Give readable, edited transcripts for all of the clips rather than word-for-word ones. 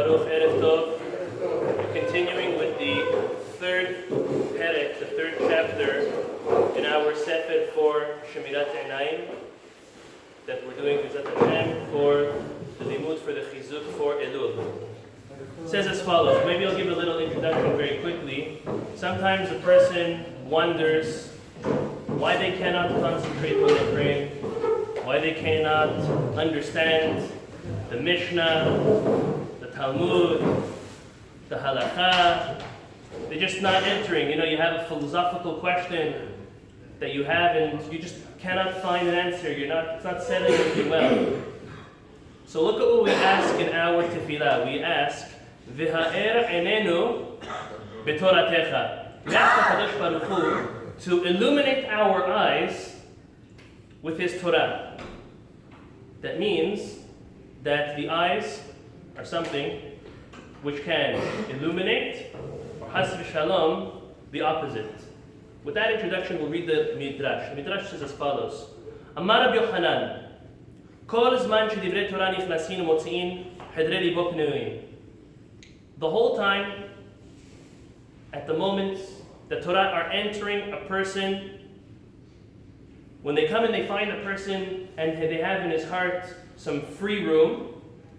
Baruch, Erev Tov. We're continuing with the third perek, the third chapter in our Sefer for Shemirat Enayim that we're doing B'ezrat Hashem for the limud for the chizuk for Elul. It says as follows. Maybe I'll give a little introduction very quickly. Sometimes a person wonders why they cannot concentrate when they're praying, why they cannot understand the Mishnah, the Talmud, the Halakha. They're just not entering. You have a philosophical question that you have and you just cannot find an answer. It's not settling with you well. So look at what we ask in our tefillah. We ask, V'ha'er enenu b'toratecha. We ask HaKadosh Baruch Hu to illuminate our eyes with His Torah. That means that the eyes are something which can illuminate, or has v'shalom, the opposite. With that introduction, we'll read the Midrash. The Midrash says as follows. Amar Rabbi Yochanan, Kol zman shedivrei Torah nichnasin u'motzi'in hedrei libo pneuim. The whole time, at the moment the Torah are entering a person, when they come and they find a person and they have in his heart some free room,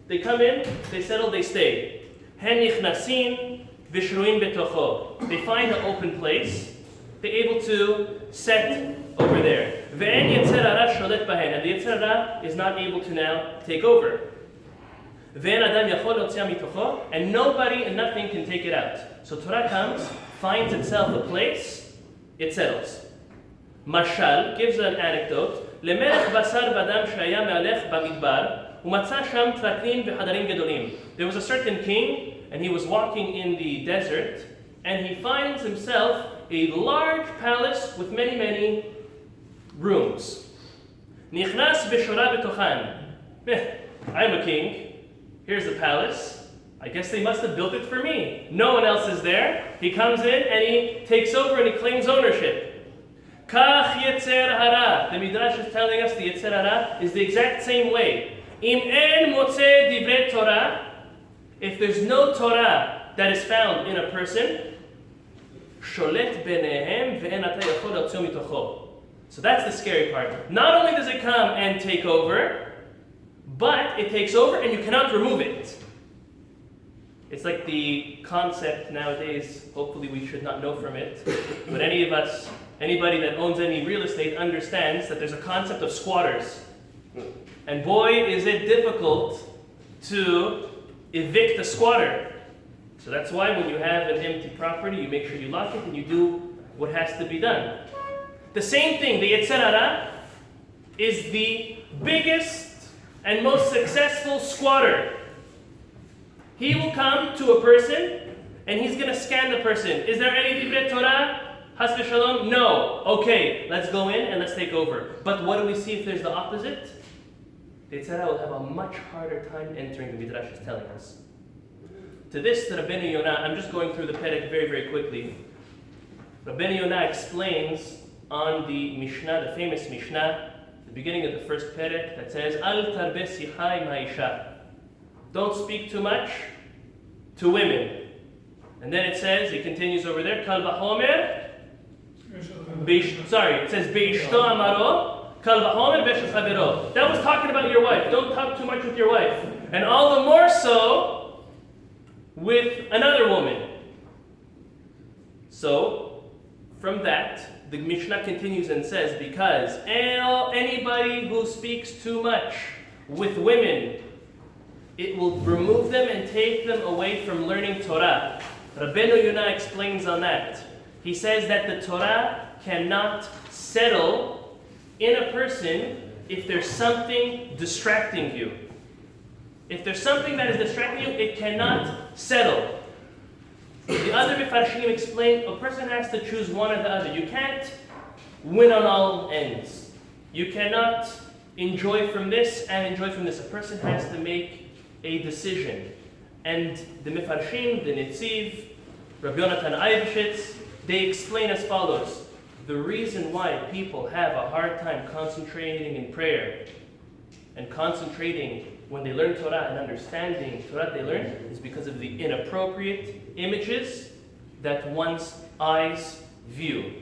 they come in, they settle, they stay. Hen nichnasin v'shruim betocho. They find an open place, they're able to set over there. Ve'en yetzer hara sholet bahen, and the yetzer hara is not able to now take over. Ve'en adam yachol lotzia mitocho, and nobody and nothing can take it out. So Torah comes, finds itself a place, it settles. Mashal gives an anecdote. Lemelech basar v'adam shaya me'alech b'midbar u'matza sham traklim v'hadarim gedolim. There was a certain king, and he was walking in the desert, and he finds himself a large palace with many, many rooms. Nichnas v'shora b'tochan. I'm a king. Here's the palace. I guess they must have built it for me. No one else is there. He comes in and he takes over and he claims ownership. Kach yetzer hara. The Midrash is telling us the yetzer hara is the exact same way. Im en motzeh divrei Torah. If there's no Torah that is found in a person, sholet benehem ve'en ata yachol lotzio mitocho. So that's the scary part. Not only does it come and take over, but it takes over and you cannot remove it. It's like the concept nowadays, hopefully we should not know from it, but anybody that owns any real estate understands that there's a concept of squatters. And boy, is it difficult to evict a squatter. So that's why when you have an empty property, you make sure you lock it and you do what has to be done. The same thing, the yetzer hara is the biggest and most successful squatter. He will come to a person and he's going to scan the person. Is there any divrei Torah? Has v'shalom? No. Okay, let's go in and let's take over. But what do we see if there's the opposite? The yetzer hara will have a much harder time entering, the Midrash is telling us. To this, the Rabbeinu Yonah, I'm just going through the perek very, very quickly. Rabbeinu Yonah explains on the Mishnah, the famous Mishnah, the beginning of the first perek, that says, Al tarbe sicha im ha'isha. Don't speak too much to women. And then it says, it continues over there, Kal v'chomer, it says, Be'ishto amaro, Kal v'chomer b'eshel chavero. That was talking about your wife. Don't talk too much with your wife. And all the more so with another woman. So, from that, the Mishnah continues and says, because anybody who speaks too much with women, it will remove them and take them away from learning Torah. Rabbeinu Yonah explains on that. He says that the Torah cannot settle in a person if there's something distracting you. If there's something that is distracting you, it cannot settle. The other Mefarshim explain a person has to choose one or the other. You can't win on all ends. You cannot enjoy from this and enjoy from this. A person has to make a decision. And the Mefarshim, the Netziv, Rabbi Yonatan Eibeshitz, they explain as follows. The reason why people have a hard time concentrating in prayer and concentrating when they learn Torah and understanding Torah they learn is because of the inappropriate images that one's eyes view.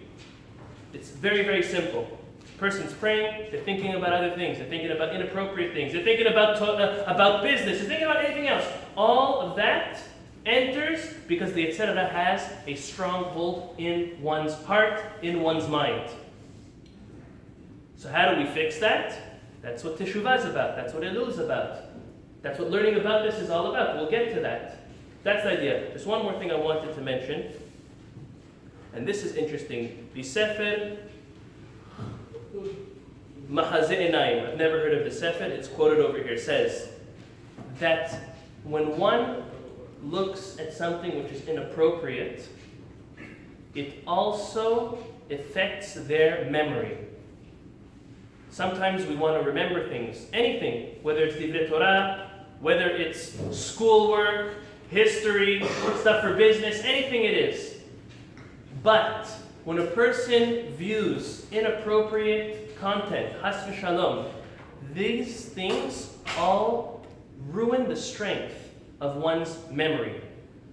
It's very, very simple. A person's praying, they're thinking about other things, they're thinking about inappropriate things, they're thinking about business, they're thinking about anything else. All of that enters because the Yetzer Hara has a stronghold in one's heart, in one's mind. So how do we fix that? That's what Teshuvah is about. That's what Elul is about. That's what learning about this is all about. We'll get to that. That's the idea. There's one more thing I wanted to mention. And this is interesting. The Sefer Enayim, I've never heard of the Sefer, it's quoted over here, says that when one looks at something which is inappropriate, it also affects their memory. Sometimes we want to remember things, anything, whether it's Divrei Torah, whether it's schoolwork, history, stuff for business, anything it is. But when a person views inappropriate content, has v'shalom, these things all ruin the strength of one's memory.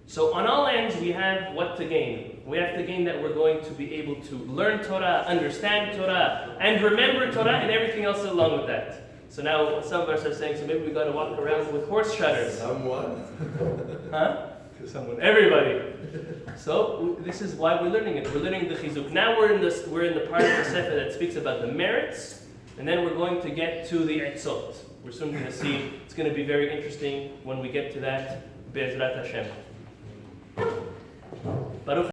So on all ends we have what to gain. We have to gain that we're going to be able to learn Torah, understand Torah, and remember Torah and everything else along with that. So now some of us are saying, so maybe we got to walk around with horse shutters. Someone? Huh? Someone. Everybody. So this is why we're learning it. We're learning the chizuk. Now we're in the part of the Sefer that speaks about the merits, and then we're going to get to the etzot. We're soon going to see. It's going to be very interesting when we get to that. Be'ezrat Hashem. Baruch